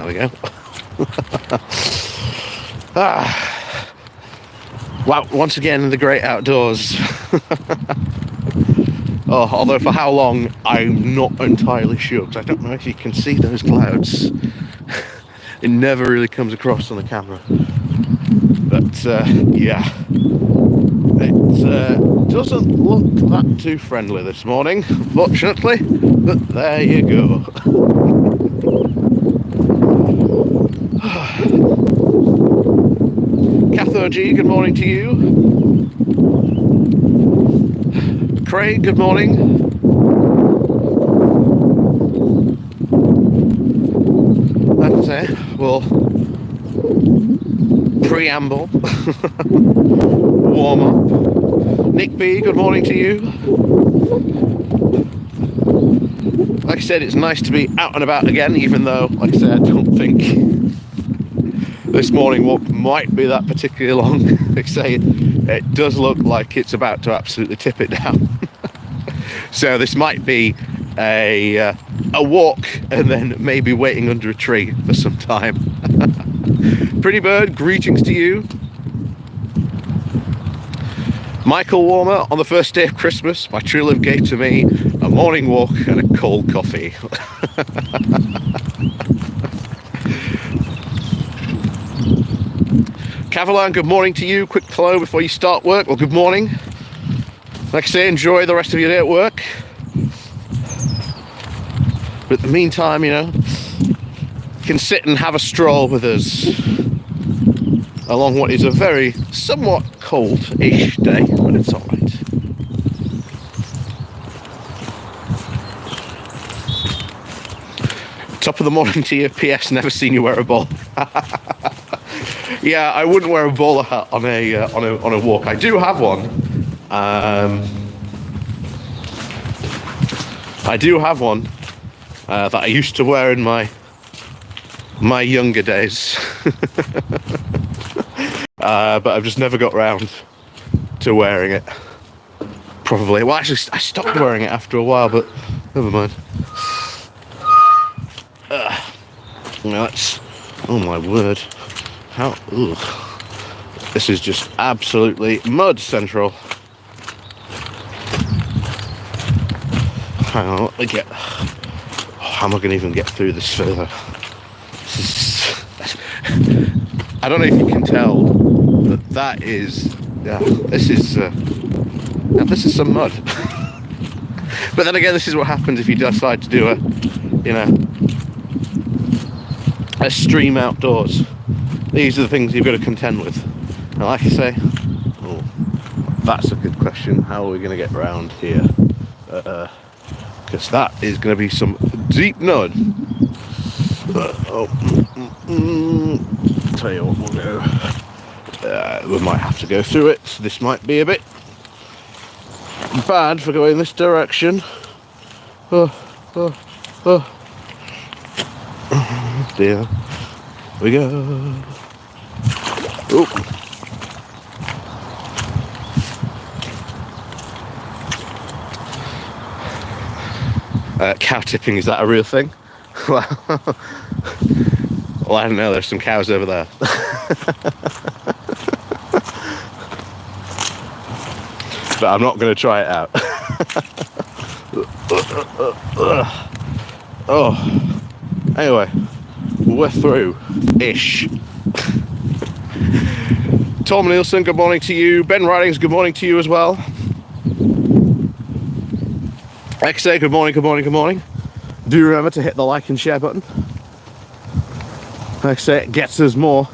There we go. Wow, once again in the great outdoors. Oh, although for how long, I'm not entirely sure, because I don't know if you can see those clouds. It never really comes across on the camera. But, yeah. It doesn't look that too friendly this morning, unfortunately. But there you go. Catho G, good morning to you. Craig, good morning. That's it. We'll preamble. Warm up. Nick B, good morning to you. Like I said, it's nice to be out and about again, even though, like I said, I don't think this morning walk might be that particularly long. Like I say, it does look like it's about to absolutely tip it down. So this might be a walk and then maybe waiting under a tree for some time. Pretty Bird, greetings to you. Michael Warmer, on the first day of Christmas, my true love gave to me a morning walk and a cold coffee. Cavalan, good morning to you. Quick hello before you start work. Well, good morning. Like I say, enjoy the rest of your day at work. But in the meantime, you know, you can sit and have a stroll with us along what is a very somewhat cold-ish day, but it's all right. Top of the morning to you. PS, never seen you wear a ball. Yeah, I wouldn't wear a bowler hat on a walk. I do have one. I do have one that I used to wear in my younger days. But I've just never got round to wearing it. Probably. Well, actually, I stopped wearing it after a while, but never mind. That's, oh my word. How, ugh. This is just absolutely mud central. Hang on, let me get, how am I going to even get through this further? I don't know if you can tell, but that is, this is some mud. But then again, this is what happens if you decide to do a stream outdoors. These are the things you've got to contend with. And like I say, oh, that's a good question. How are we going to get around here? Because that is going to be some deep mud. Tell you what, we'll go. We might have to go through it. So this might be a bit bad for going this direction. Oh dear. Here we go. Oh. Cow tipping, is that a real thing? Well, I don't know, there's some cows over there. But I'm not going to try it out. Oh, anyway, we're through-ish. Tom Nielsen, good morning to you. Ben Ridings, good morning to you as well. XA, good morning, good morning, good morning. Do remember to hit the like and share button. Like I say, it gets us more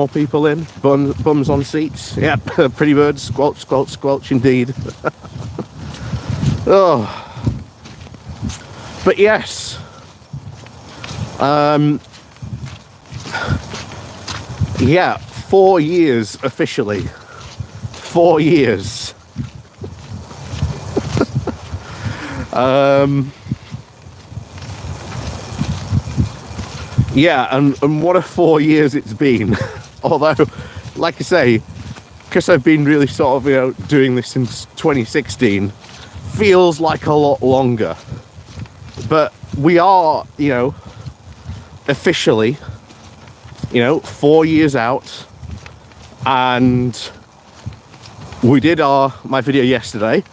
people in. Bums on seats. Yep, pretty birds, squelch, squelch, squelch indeed. Oh. But yes. Yeah, 4 years officially. 4 years. Yeah, and what a 4 years it's been. Although, like I say, because I've been really sort of, doing this since 2016, feels like a lot longer. But we are, officially, 4 years out, and we did my video yesterday,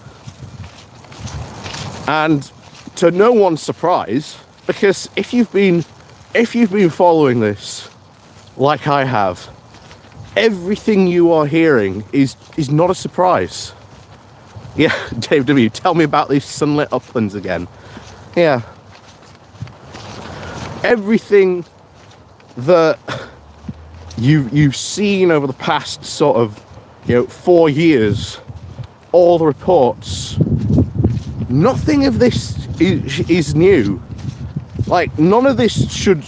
and to no one's surprise, because if you've been following this like I have, everything you are hearing is not a surprise. Yeah, Dave W, tell me about these sunlit uplands again. Yeah. Everything that you've seen over the past sort of 4 years, all the reports, nothing of this is new. Like, none of this should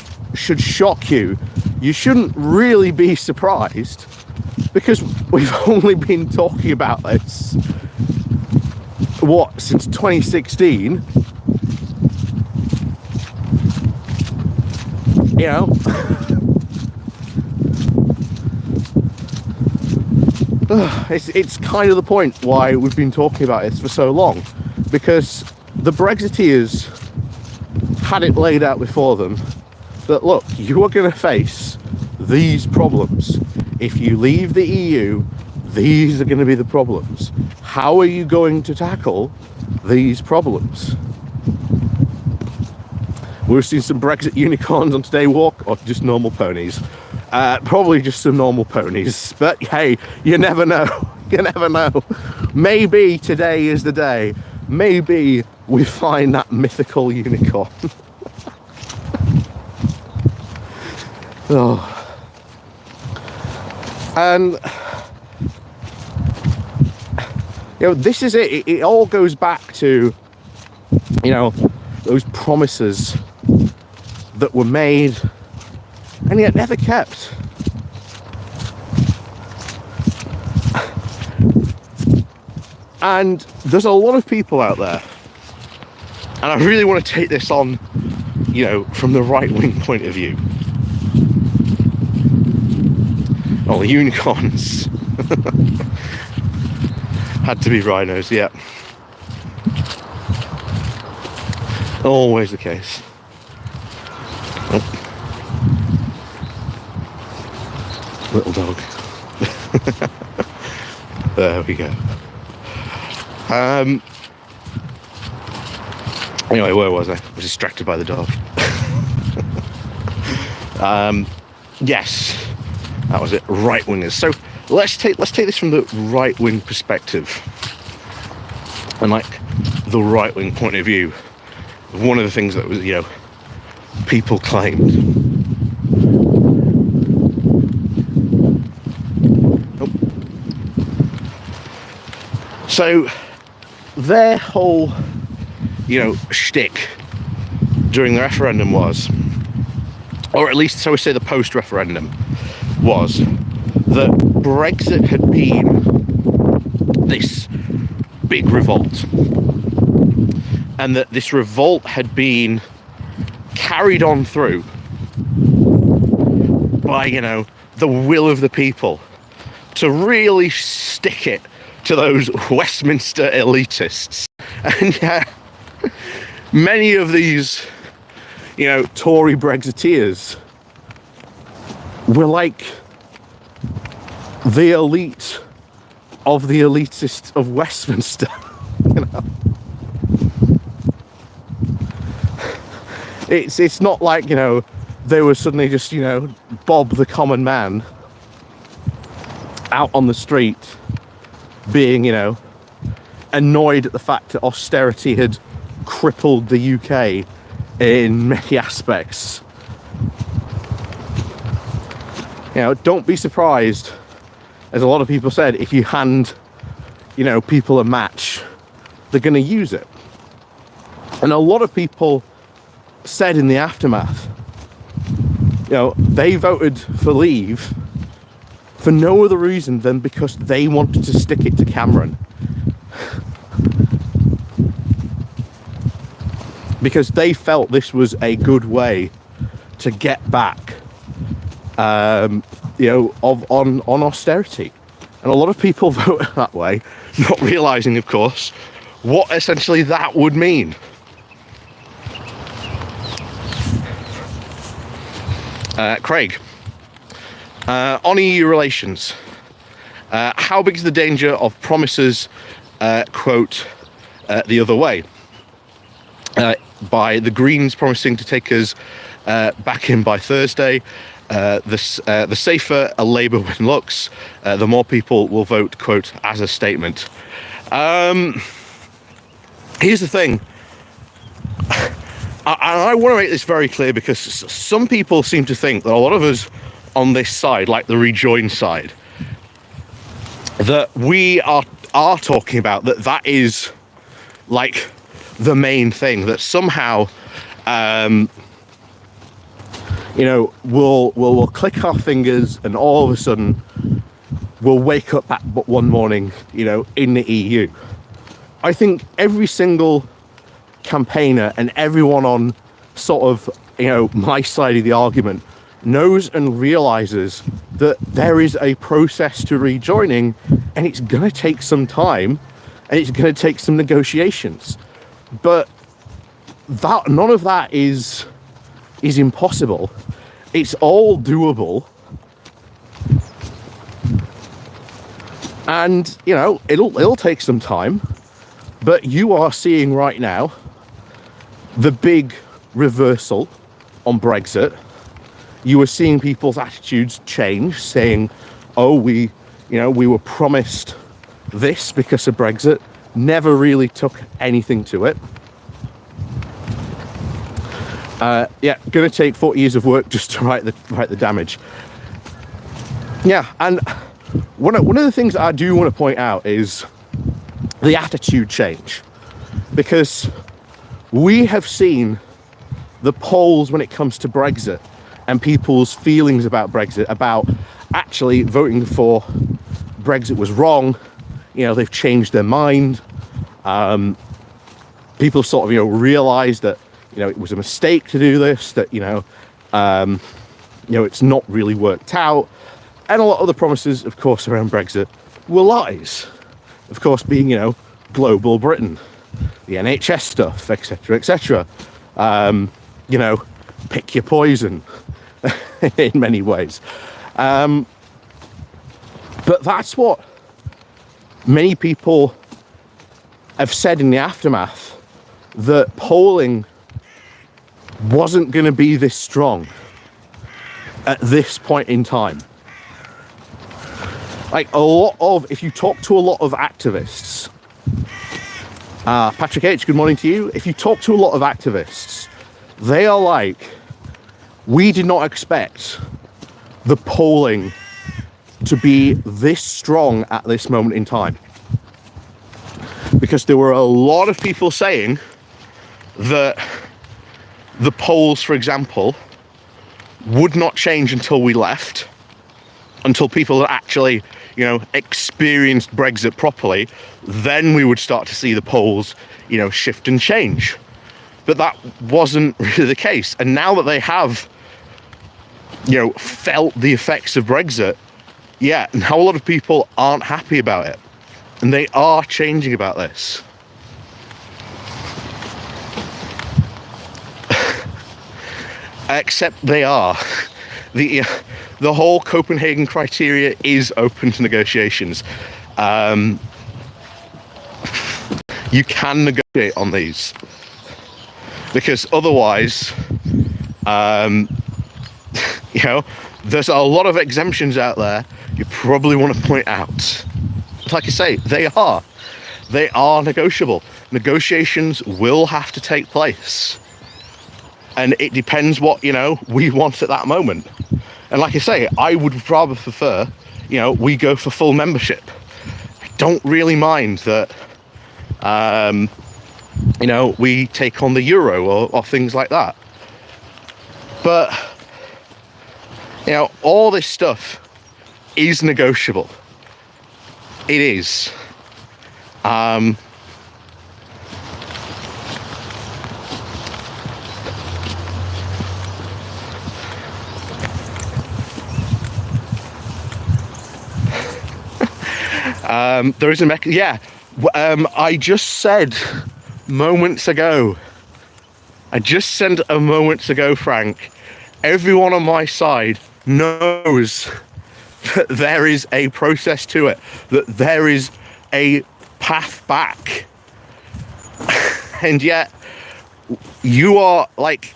shock you. You shouldn't really be surprised, because we've only been talking about this since 2016. It's kind of the point why we've been talking about this for so long, because the Brexiteers had it laid out before them that, look, you are going to face these problems. If you leave the EU, these are going to be the problems. How are you going to tackle these problems? We've seen some Brexit unicorns on Today Walk, or just normal ponies. Probably just some normal ponies, but hey, you never know. You never know. Maybe today is the day. Maybe we find that mythical unicorn. Oh. And this is it. It all goes back to those promises that were made and yet never kept. And there's a lot of people out there, and I really want to take this on, from the right-wing point of view. Oh, the unicorns. Had to be rhinos, yeah. Always the case. Oh. Little dog. There we go. Anyway, where was I? I was distracted by the dog. Yes, that was it. Right wingers. So let's take this from the right wing perspective, and like the right wing point of view. One of the things that was, people claimed. Oh. So their whole, shtick during the referendum was, or at least so we say the post-referendum, was that Brexit had been this big revolt, and that this revolt had been carried on through by, the will of the people to really stick it to those Westminster elitists. And many of these, Tory Brexiteers were like the elite of the elitists of Westminster. It's not like, they were suddenly just, Bob the common man out on the street being, annoyed at the fact that austerity had crippled the UK in many aspects. Don't be surprised, as a lot of people said, if you hand, people a match, they're going to use it. And a lot of people said in the aftermath, they voted for leave for no other reason than because they wanted to stick it to Cameron. Because they felt this was a good way to get back, on austerity. And a lot of people voted that way, not realising, of course, what essentially that would mean. Craig, on EU relations, how big is the danger of promises, quote, the other way? By the Greens promising to take us back in by Thursday, the safer a Labour win looks, the more people will vote, quote, as a statement. Here's the thing. I want to make this very clear, because some people seem to think that a lot of us on this side, like the rejoin side, that we are talking about that is like the main thing, that somehow we'll click our fingers and all of a sudden we'll wake up one morning in the EU. I think every single campaigner and everyone on sort of my side of the argument knows and realizes that there is a process to rejoining, and it's going to take some time and it's going to take some negotiations, but none of that is impossible. It's all doable, and it'll take some time, but you are seeing right now the big reversal on Brexit. You were seeing people's attitudes change, saying, oh, we were promised this because of Brexit, never really took anything to it. Going to take 40 years of work just to right the damage. Yeah, and one of the things that I do want to point out is the attitude change, because we have seen the polls when it comes to Brexit and people's feelings about Brexit, about actually voting for Brexit was wrong. They've changed their mind. People sort of realised that it was a mistake to do this, that it's not really worked out, and a lot of the promises, of course, around Brexit were lies. Of course, being global Britain, the NHS stuff, etc., etc. Pick your poison in many ways. But that's what many people have said in the aftermath, that polling wasn't going to be this strong at this point in time. Like if you talk to a lot of activists, Patrick H, good morning to you. If you talk to a lot of activists, they are like, we did not expect the polling to be this strong at this moment in time. Because there were a lot of people saying that the polls, for example, would not change until we left, until people had actually, experienced Brexit properly. Then we would start to see the polls, shift and change. But that wasn't really the case. And now that they have, felt the effects of Brexit, now a lot of people aren't happy about it. And they are changing about this. Except they are. The whole Copenhagen criteria is open to negotiations. You can negotiate on these, because otherwise, there's a lot of exemptions out there you probably want to point out. Like I say, they are negotiable. Negotiations will have to take place. And it depends what, we want at that moment. And like I say, I would rather prefer, we go for full membership. I don't really mind that, we take on the euro or things like that. But, all this stuff is negotiable. It is. There is a I just said moments ago, Frank, everyone on my side knows that there is a process to it, that there is a path back. And yet you are like,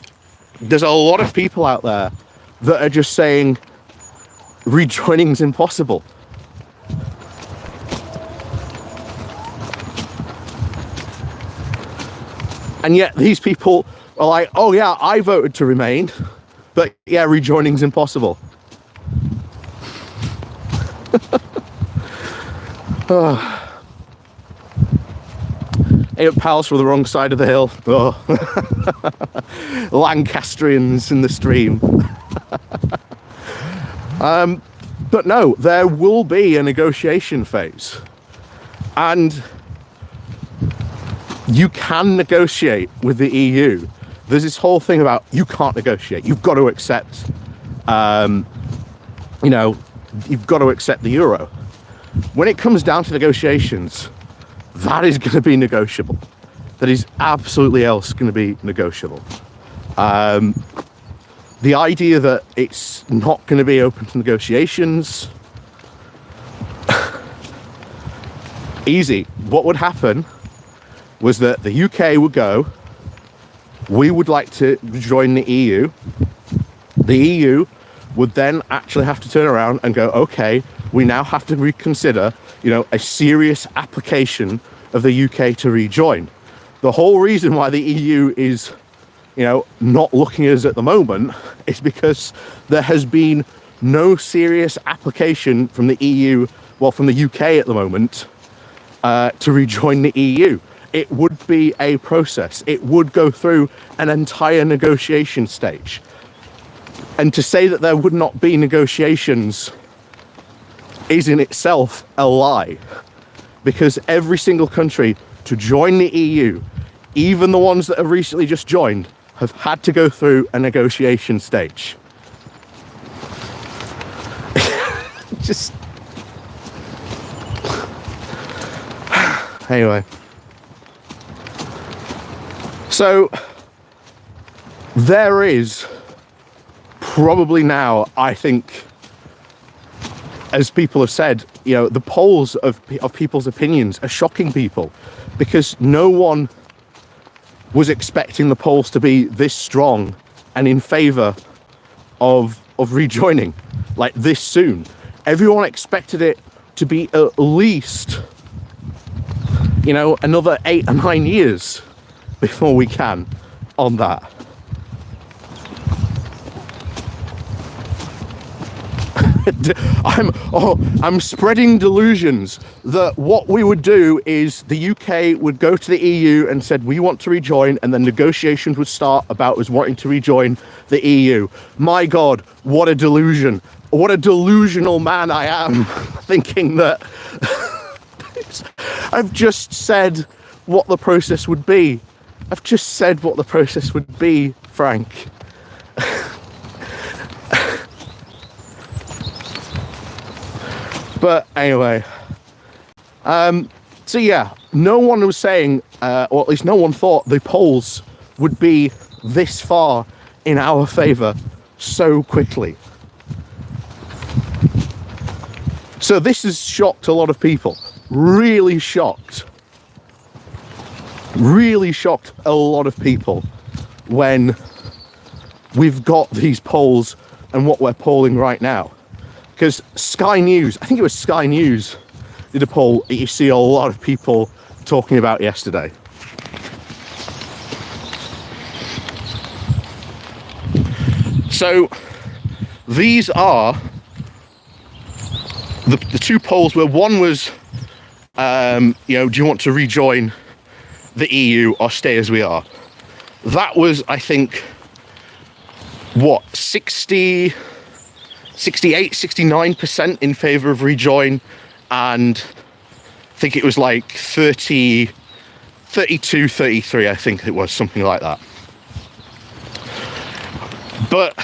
there's a lot of people out there that are just saying rejoining's impossible. And yet these people are like, oh yeah, I voted to remain, but yeah, rejoining's impossible. Pals from the wrong side of the hill. Oh. Lancastrians in the stream. But no, there will be a negotiation phase. And you can negotiate with the EU. There's this whole thing about you can't negotiate. You've got to accept, you've got to accept the euro. When it comes down to negotiations, that is going to be negotiable. That is absolutely else going to be negotiable. The idea that it's not going to be open to negotiations, easy. What would happen was that the UK would go, we would like to join the EU. The EU would then actually have to turn around and go, okay, we now have to reconsider, a serious application of the UK to rejoin. The whole reason why the EU is, not looking at us at the moment is because there has been no serious application from the EU, from the UK at the moment, to rejoin the EU. It would be a process. It would go through an entire negotiation stage. And to say that there would not be negotiations is in itself a lie, because every single country to join the EU, even the ones that have recently just joined, have had to go through a negotiation stage. Just anyway. So there is probably now, I think, as people have said, the polls of people's opinions are shocking people, because no one was expecting the polls to be this strong and in favor of rejoining like this soon. Everyone expected it to be at least, another 8 or 9 years before we can on that. I'm spreading delusions that what we would do is the UK would go to the EU and said we want to rejoin, and then negotiations would start about us wanting to rejoin the EU. My God, what a delusion. What a delusional man I am, thinking that I've just said what the process would be. I've just said what the process would be, Frank. But anyway, so yeah, no one was saying, or at least no one thought the polls would be this far in our favour so quickly. So this has shocked a lot of people, really shocked a lot of people when we've got these polls and what we're polling right now. Because Sky News, I think it was Sky News, did a poll that you see a lot of people talking about yesterday. So these are the two polls where one was, do you want to rejoin the EU or stay as we are? That was, I think, 68, 69% in favour of rejoin, and I think it was like 32, 33, I think it was, something like that. But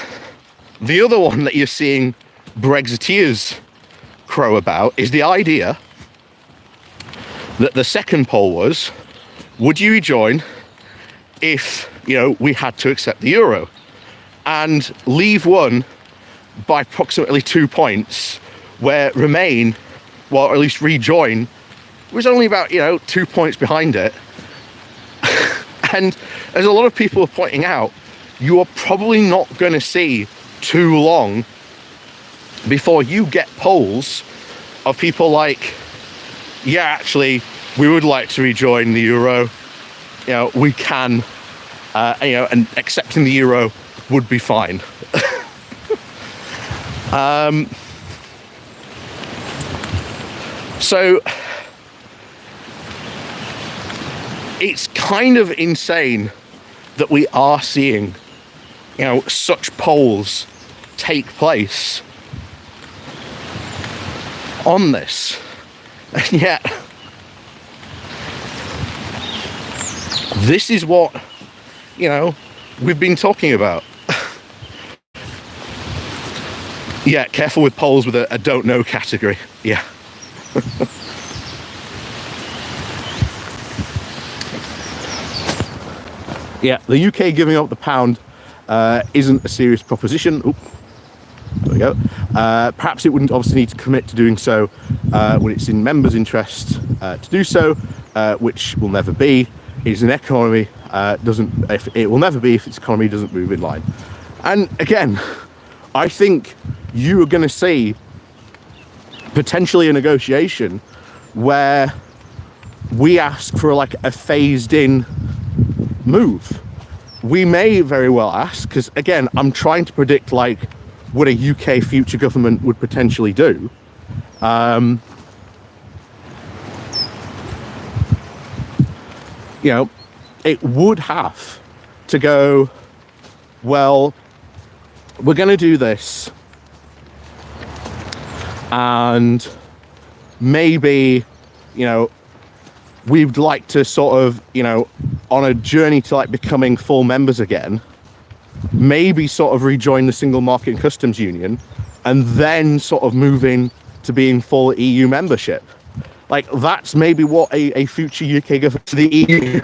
the other one that you're seeing Brexiteers crow about is the idea that the second poll was, would you rejoin if, we had to accept the euro? and leave one by approximately 2 points, where Remain, well, or at least Rejoin, was only about 2 points behind it. And as a lot of people are pointing out, you are probably not going to see too long before you get polls of people like, yeah, actually, we would like to rejoin the euro. We can, and accepting the euro would be fine. So it's kind of insane that we are seeing, such polls take place on this. And yet, this is what, we've been talking about. Yeah, careful with polls with a don't know category. Yeah. Yeah, the UK giving up the pound isn't a serious proposition. Oop, there we go. Perhaps it wouldn't obviously need to commit to doing so when it's in members' interest to do so, which will never be. It's an economy it will never be if its economy doesn't move in line. And again, I think you are going to see potentially a negotiation where we ask for like a phased in move. We may very well ask, because again, I'm trying to predict like what a UK future government would potentially do. It would have to go, well, we're going to do this, and maybe, we'd like to sort of, on a journey to like becoming full members again, maybe sort of rejoin the single market and customs union, and then sort of move in to being full EU membership. Like, that's maybe what a future UK government to the EU.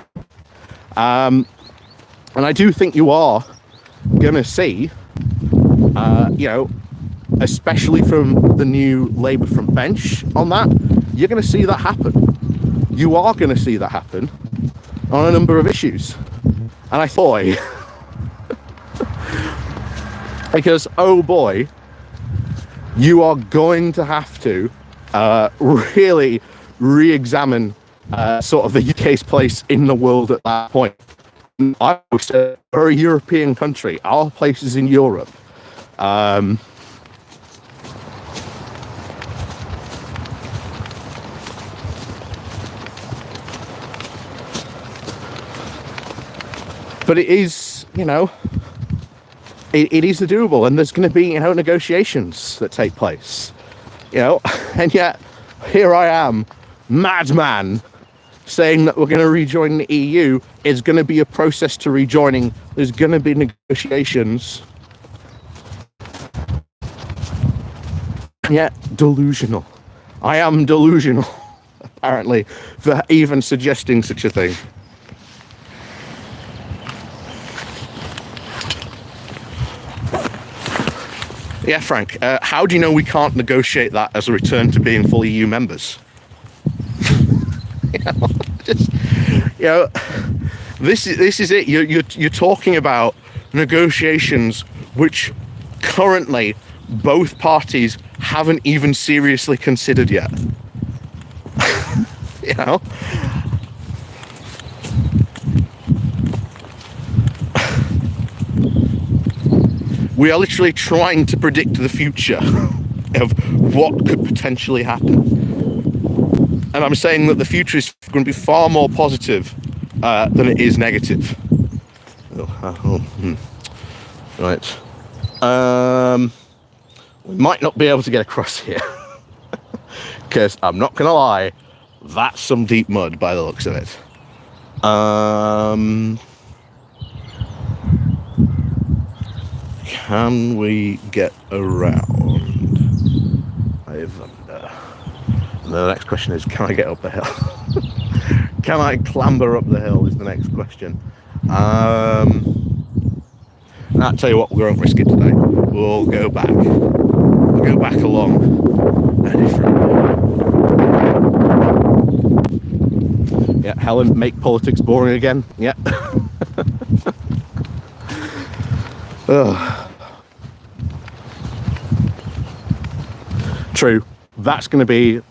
And I do think you are going to see, especially from the new Labour front bench on that, you're going to see that happen. You are going to see that happen on a number of issues. And I thought, because, oh boy, you are going to have to really re-examine sort of the UK's place in the world at that point. I would say we're a European country. Our place is in Europe. But it is, it is doable, and there's going to be, negotiations that take place, and yet here I am, madman, saying that we're going to rejoin the EU. Is going to be a process to rejoining. There's going to be negotiations. And yet, delusional. I am delusional, apparently, for even suggesting such a thing. Yeah, Frank, how do you know we can't negotiate that as a return to being full EU members? This is it. You're talking about negotiations which currently both parties haven't even seriously considered yet. We are literally trying to predict the future of what could potentially happen. And I'm saying that the future is going to be far more positive than it is negative. Right. We might not be able to get across here. Because I'm not going to lie, that's some deep mud by the looks of it. Can we get around? I wonder. The next question is, can I get up the hill? Can I clamber up the hill is the next question. I'll tell you what, we won't risk it today. We'll go back. We'll go back along a different way. Yeah, Helen, make politics boring again. Yeah. Ugh. True. That's gonna be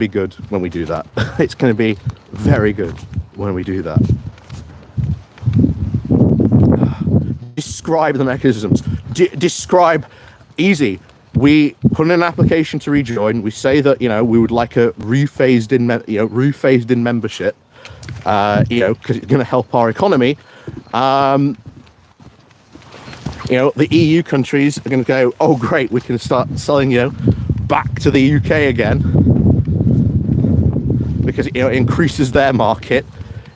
good when we do that. It's gonna be very good when we do that. Describe the mechanisms. Describe easy. We put in an application to rejoin. We say that we would like a rephased in membership. Because it's going to help our economy. The EU countries are going to go, oh great, we can start selling back to the UK again, because it increases their market,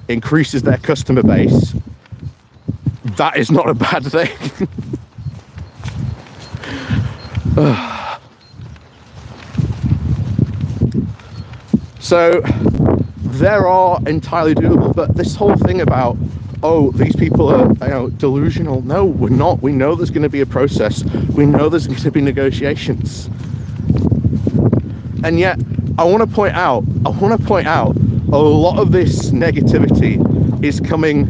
increases their customer base. That is not a bad thing. So there are entirely doable, but this whole thing about, oh, these people are delusional. No, we're not. We know there's going to be a process. We know there's going to be negotiations. And yet, I want to point out, a lot of this negativity is coming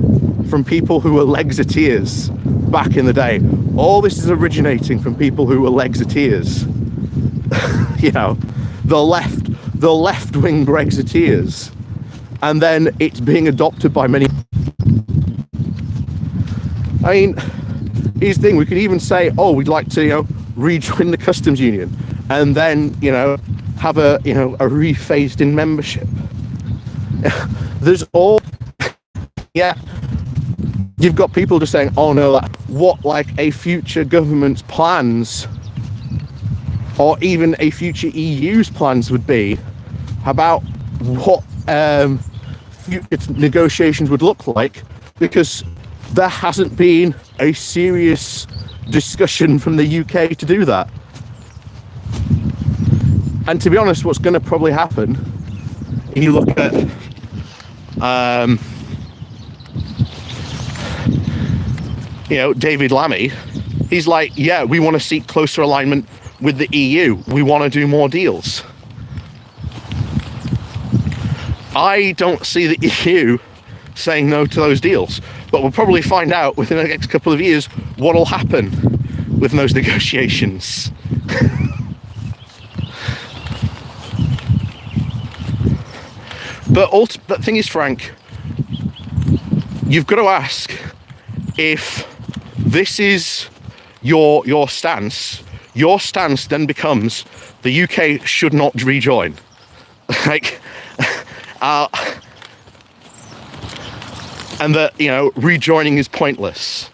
from people who were Lexiteers back in the day. All this is originating from people who were Lexiteers. The left-wing Brexiteers. And then it's being adopted by many. I mean, here's the thing, we could even say, oh, we'd like to, rejoin the customs union, and then, have a rephased in membership. There's all, you've got people just saying, oh no, what like a future government's plans, or even a future EU's plans would be about what future negotiations would look like, because there hasn't been a serious discussion from the UK to do that. And to be honest, what's going to probably happen, if you look at David Lammy, he's like, yeah, we want to seek closer alignment with the EU. We want to do more deals. I don't see the EU saying no to those deals, but we'll probably find out within the next couple of years what will happen with those negotiations. But the thing is, Frank, you've got to ask, if this is your stance then becomes the UK should not rejoin. Like, and that, rejoining is pointless.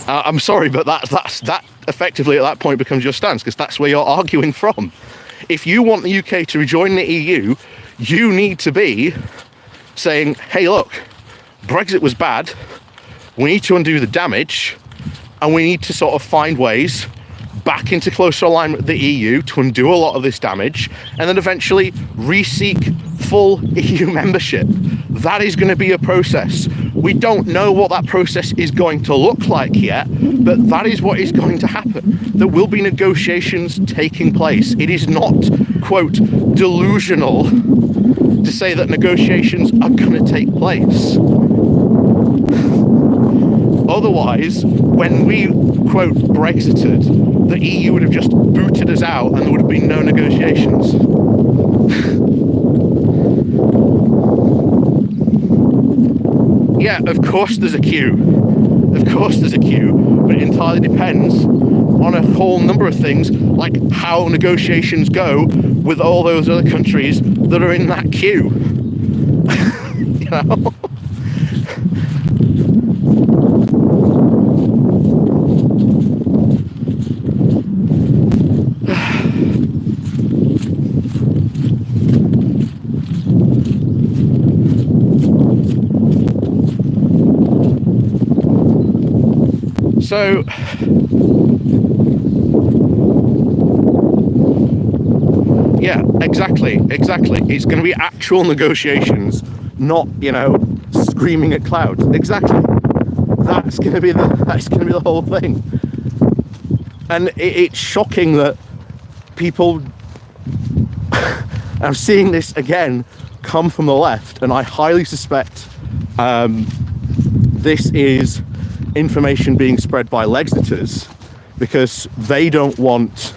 I'm sorry, but that effectively at that point becomes your stance, because that's where you're arguing from. If you want the UK to rejoin the EU, you need to be saying, hey, look, Brexit was bad. We need to undo the damage, and we need to sort of find ways back into closer alignment with the EU to undo a lot of this damage, and then eventually re-seek full EU membership. That is going to be a process. We don't know what that process is going to look like yet, but that is what is going to happen. There will be negotiations taking place. It is not, quote, delusional to say that negotiations are going to take place. Otherwise, when we, quote, Brexited, the EU would have just booted us out and there would have been no negotiations. Yeah, of course there's a queue. Of course there's a queue, but it entirely depends on a whole number of things, like how negotiations go with all those other countries that are in that queue. So, yeah, exactly. It's going to be actual negotiations, not, screaming at clouds. Exactly. That's going to be the whole thing. And it's shocking that people. I'm seeing this again come from the left, and I highly suspect this is information being spread by Lexiters, because they don't want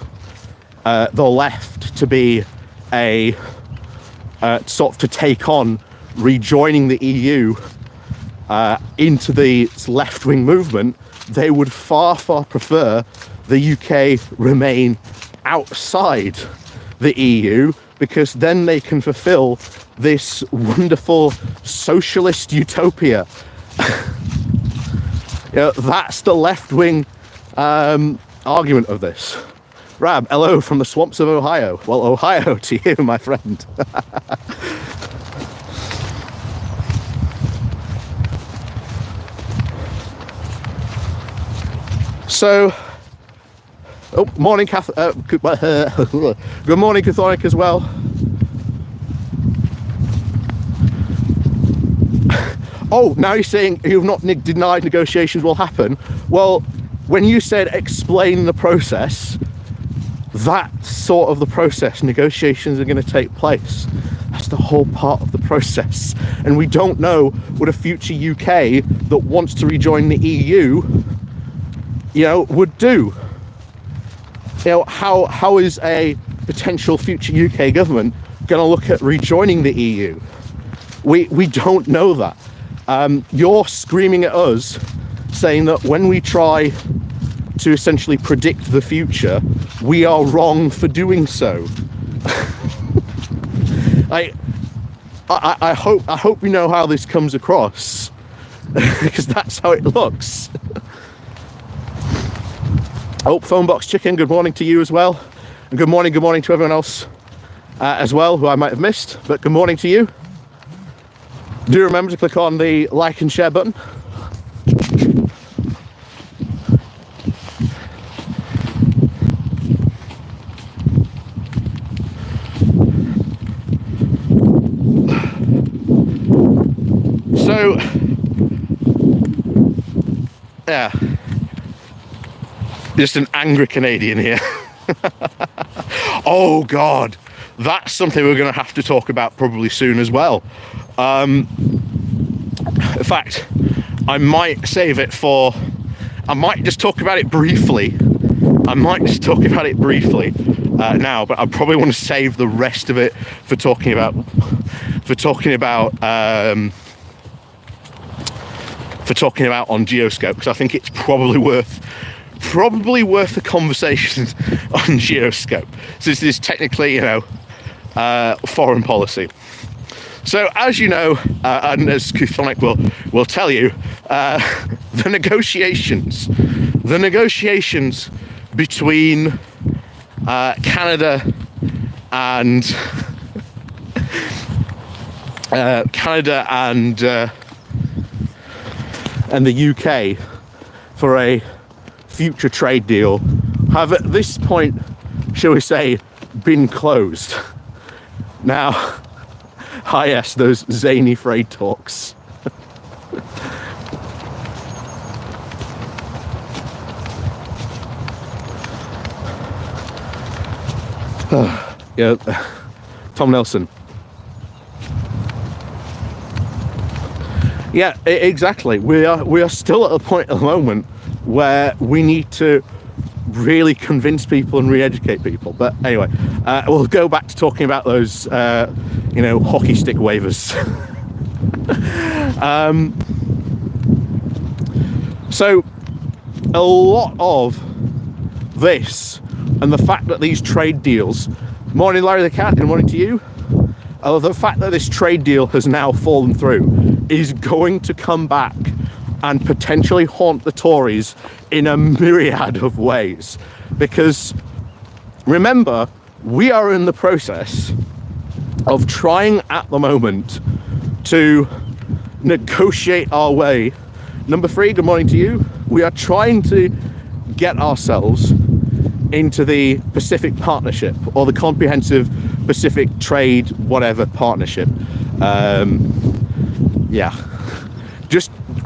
the left to be a sort of to take on rejoining the EU into the left-wing movement. They would far prefer the UK remain outside the EU, because then they can fulfill this wonderful socialist utopia. You know, that's the left-wing argument of this. Rab, hello from the swamps of Ohio. Well, Ohio to you, my friend. So, oh, morning, good morning, Catholic, as well. Oh, now you're saying you've not denied negotiations will happen. Well, when you said explain the process, that's sort of the process. Negotiations are going to take place. That's the whole part of the process. And we don't know what a future UK that wants to rejoin the EU, you know, would do. You know, how is a potential future UK government going to look at rejoining the EU? We don't know that. You're screaming at us, saying that when we try to essentially predict the future, we are wrong for doing so. I hope you know how this comes across, because that's how it looks. Oh, phone box chicken, good morning to you as well, and good morning to everyone else as well who I might have missed, but good morning to you. Do remember to click on the like and share button. So, yeah, just an angry Canadian here. Oh God, that's something we're going to have to talk about probably soon as well. In fact, I might save it for, I might just talk about it briefly. Now, but I probably want to save the rest of it for talking about on Geoscope, because I think it's probably worth a conversation on Geoscope. So this is technically, you know, foreign policy. So, as you know, and as Kuthonic will tell you, the negotiations between Canada and the UK for a future trade deal have at this point, shall we say, been closed. Now, ah yes, those zany trade talks. Yeah, Tom Nelson. Yeah, exactly. We are still at a point at the moment where we need to really convince people and re-educate people. But anyway, we'll go back to talking about those, you know, hockey stick waivers. So a lot of this and the fact that these trade deals, morning Larry the Cat, good morning to you. The fact that this trade deal has now fallen through is going to come back and potentially haunt the Tories in a myriad of ways. Because remember, we are in the process of trying at the moment to negotiate our way. Number 3, good morning to you. We are trying to get ourselves into the Pacific Partnership, or the Comprehensive Pacific Trade whatever partnership. Yeah.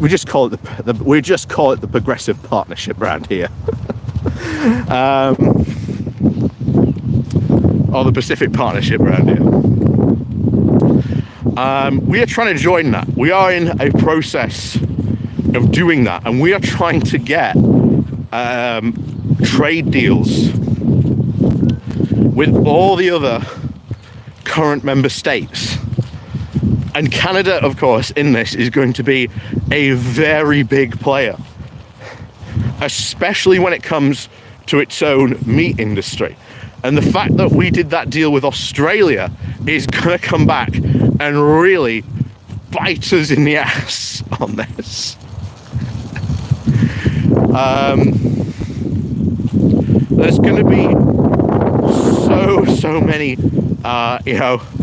we just call it the Progressive Partnership around here. Or the Pacific Partnership around here. We are trying to join that. We are in a process of doing that, and we are trying to get trade deals with all the other current member states. And Canada, of course, in this is going to be a very big player, especially when it comes to its own meat industry. And the fact that we did that deal with Australia is going to come back and really bite us in the ass on this. There's going to be so many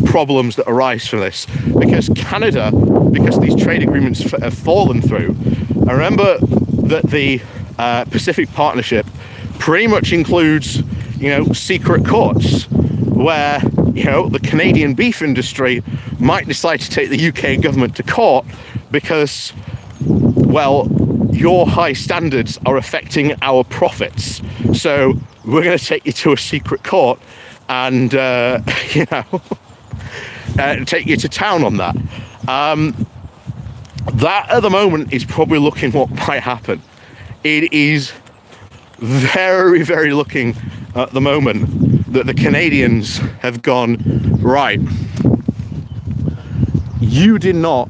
problems that arise from this, because Canada, because these trade agreements have fallen through. I remember that the Pacific Partnership pretty much includes secret courts where the Canadian beef industry might decide to take the UK government to court because, well, your high standards are affecting our profits, so we're going to take you to a secret court and take you to town on that. That at the moment is probably looking what might happen. It is very, very looking at the moment that the Canadians have gone, right, you did not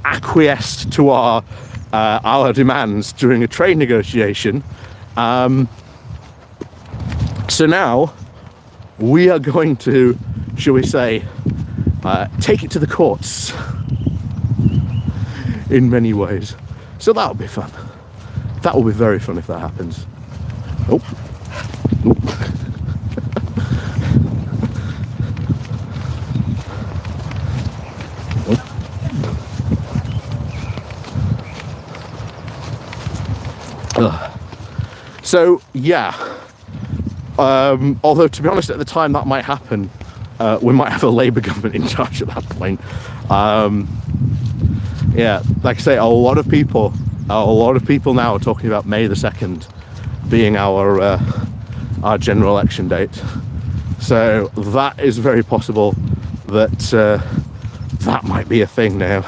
acquiesce to our demands during a trade negotiation. So now we are going to, shall we say, take it to the courts in many ways. So that'll be fun. That will be very fun if that happens. Oh. So yeah, although to be honest, at the time that might happen, we might have a Labour government in charge at that point. Yeah, like I say, a lot of people now are talking about May the 2nd being our general election date. So that is very possible that that might be a thing now.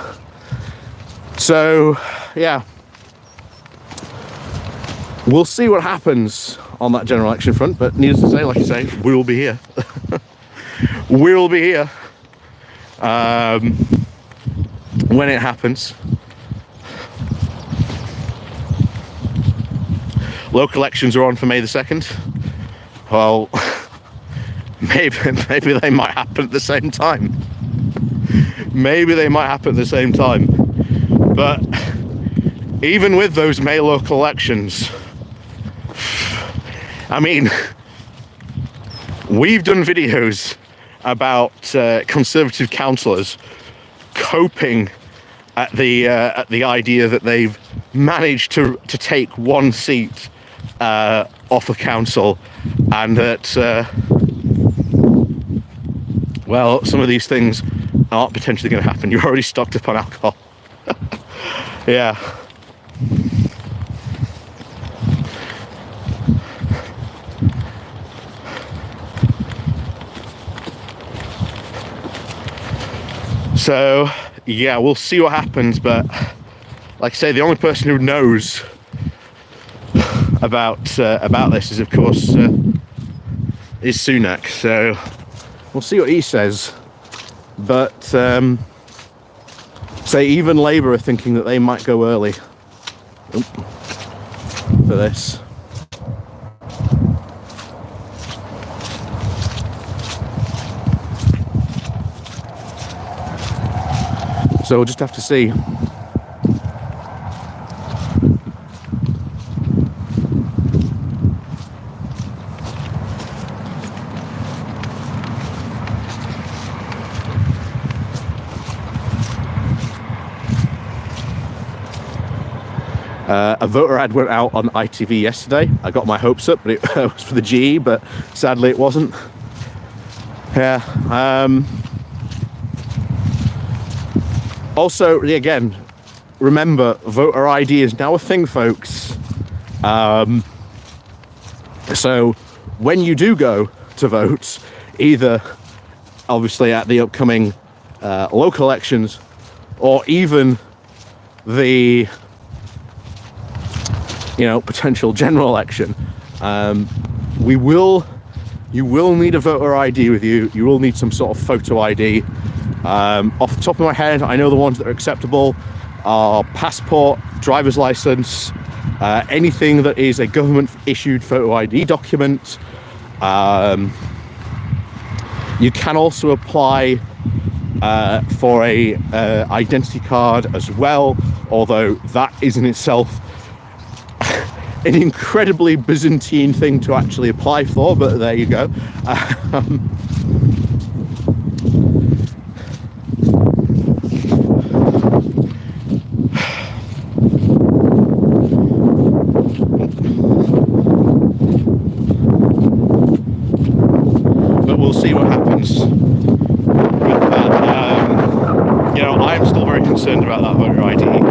So yeah, we'll see what happens on that general election front, but needless to say, like I say, we will be here. We will be here when it happens. Local elections are on for May the 2nd. Well, maybe they might happen at the same time. Maybe they might happen at the same time. But even with those May local elections, I mean, we've done videos about Conservative councillors coping at the idea that they've managed to take one seat off a council, and that well, some of these things aren't potentially going to happen. You're already stocked up on alcohol. Yeah. So yeah, we'll see what happens, but like I say, the only person who knows about this is, of course, is Sunak. So we'll see what he says. But say even Labour are thinking that they might go early for this. So we'll just have to see. A voter ad went out on ITV yesterday. I got my hopes up, but it was for the GE, but sadly it wasn't. Yeah. Also, again, remember, voter ID is now a thing, folks. So when you do go to vote, either obviously at the upcoming local elections or even the potential general election, you will need a voter ID with you. You will need some sort of photo ID. Off the top of my head, I know the ones that are acceptable are passport, driver's license, anything that is a government issued photo ID document. You can also apply for a identity card as well, although that is in itself an incredibly Byzantine thing to actually apply for, but there you go. But we'll see what happens with that. I'm still very concerned about that voter ID. I'm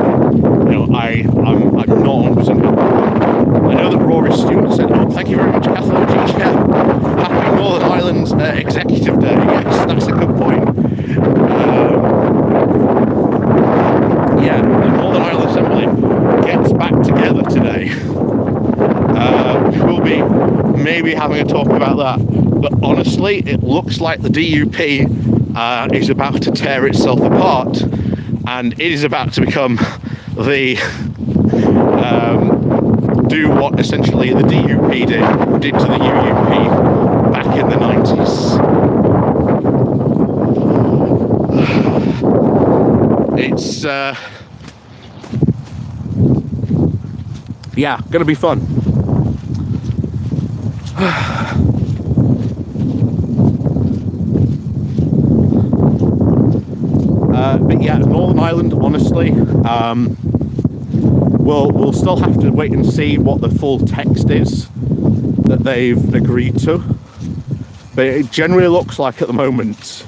not 100% happy. I know that Rory's student said, "Oh, thank you very much, Catholic." Yeah, happy Northern Ireland's Executive Day. Yes, that's a good point. The Northern Ireland Assembly gets back together today. We'll be maybe having a talk about that. But honestly, it looks like the DUP is about to tear itself apart, and it is about to become the do what essentially the DUP did to the UUP back in the 90s. It's gonna be fun. But yeah, Northern Ireland, honestly, we'll still have to wait and see what the full text is that they've agreed to. But it generally looks like at the moment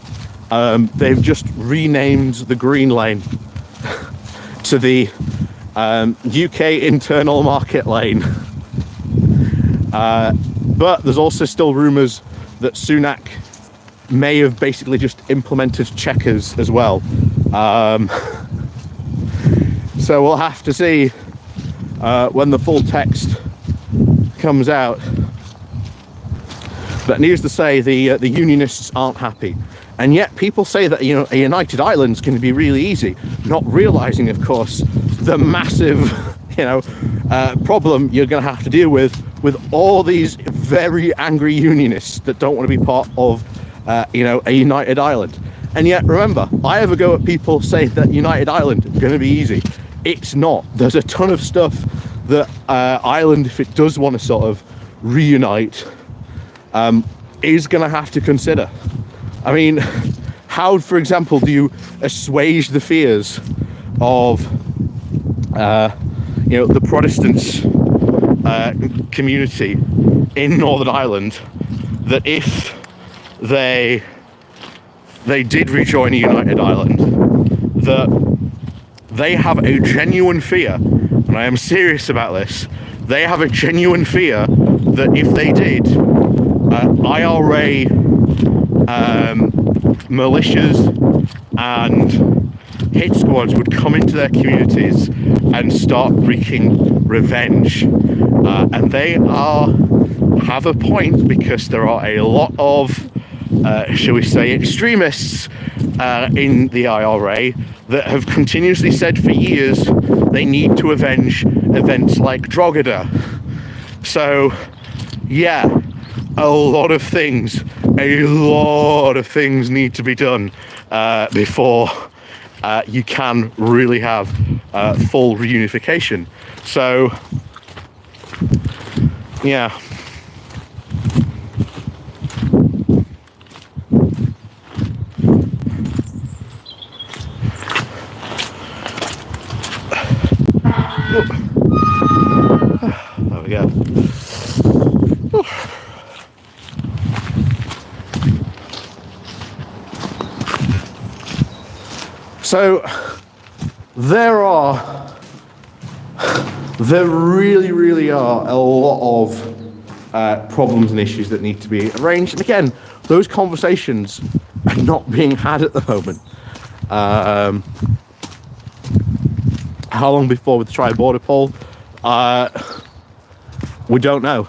they've just renamed the Green Lane to the UK Internal Market Lane. But there's also still rumours that Sunak may have basically just implemented checkers as well. So we'll have to see when the full text comes out. But needless to say, the unionists aren't happy. And yet people say that a united Ireland's going to be really easy, not realising, of course, the massive problem you're going to have to deal with all these very angry unionists that don't want to be part of a united Ireland. And yet, remember, I have a go at people saying that united Ireland is going to be easy. It's not. There's a ton of stuff that Ireland, if it does want to sort of reunite, is going to have to consider. I mean, how, for example, do you assuage the fears of the Protestants community in Northern Ireland, that if they did rejoin a united Ireland, that they have a genuine fear, and I am serious about this, they have a genuine fear that if they did, IRA militias and hit squads would come into their communities and start wreaking revenge. And they have a point, because there are a lot of, shall we say, extremists in the IRA that have continuously said for years they need to avenge events like Drogheda. So, yeah, a lot of things need to be done before you can really have full reunification. So, yeah. There we go. So there really are a lot of problems and issues that need to be arranged. And again, those conversations are not being had at the moment. How long before we try a border poll? We don't know.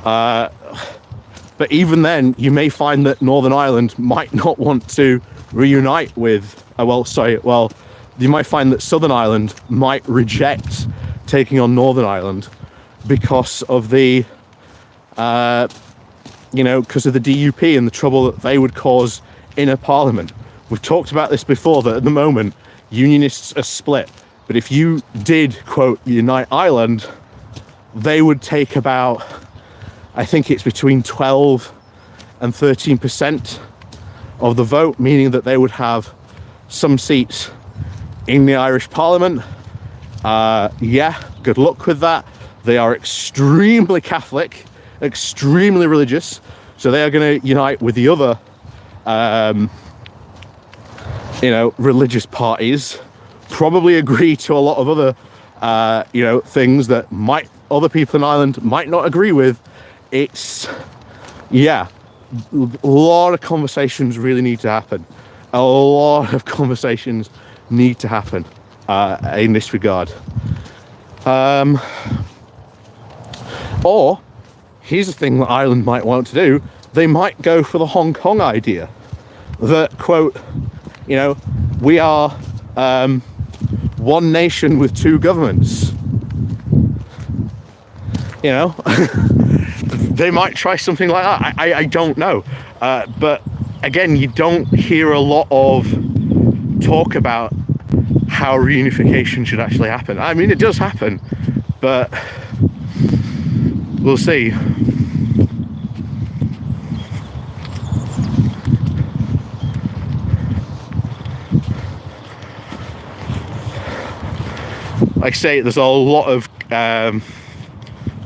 But even then, you may find that Northern Ireland might not want to reunite with, you might find that Southern Ireland might reject taking on Northern Ireland because of the, because of the DUP and the trouble that they would cause in a parliament. We've talked about this before, that at the moment, unionists are split. But if you did, quote, unite Ireland, they would take about, I think it's between 12 and 13% of the vote, meaning that they would have some seats in the Irish Parliament. Good luck with that. They are extremely Catholic, extremely religious, so they are going to unite with the other, religious parties, probably agree to a lot of other, things that other people in Ireland might not agree with. It's, a lot of conversations really need to happen. A lot of conversations need to happen in this regard. Or, here's the thing that Ireland might want to do. They might go for the Hong Kong idea. That, quote, we are one nation with two governments. They might try something like that. I don't know. But again, you don't hear a lot of talk about how reunification should actually happen. I mean, it does happen, but we'll see. Like I say, there's a lot of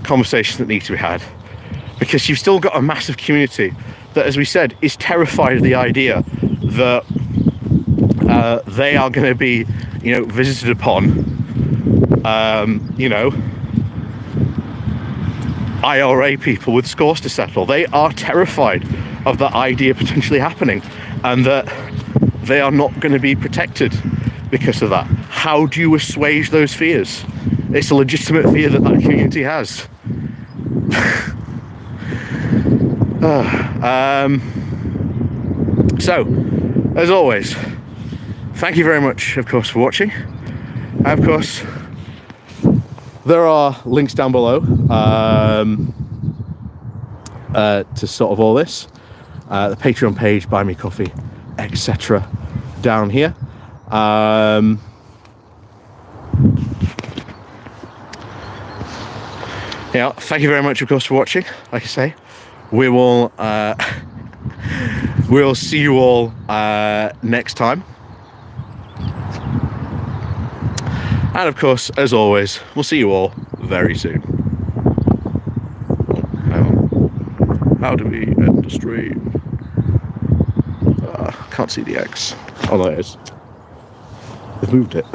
conversations that need to be had, because you've still got a massive community that, as we said, is terrified of the idea that they are going to be, visited upon, IRA people with scores to settle. They are terrified of that idea potentially happening, and that they are not going to be protected because of that. How do you assuage those fears? It's a legitimate fear that community has. So, as always, thank you very much, of course, for watching. Of course, there are links down below to sort of all this. The Patreon page, Buy Me Coffee, etc. down here. Thank you very much, of course, for watching. Like I say, we will we'll see you all next time. And of course, as always, we'll see you all very soon. How do we end the stream? Can't see the X. Oh, there it is. They've moved it.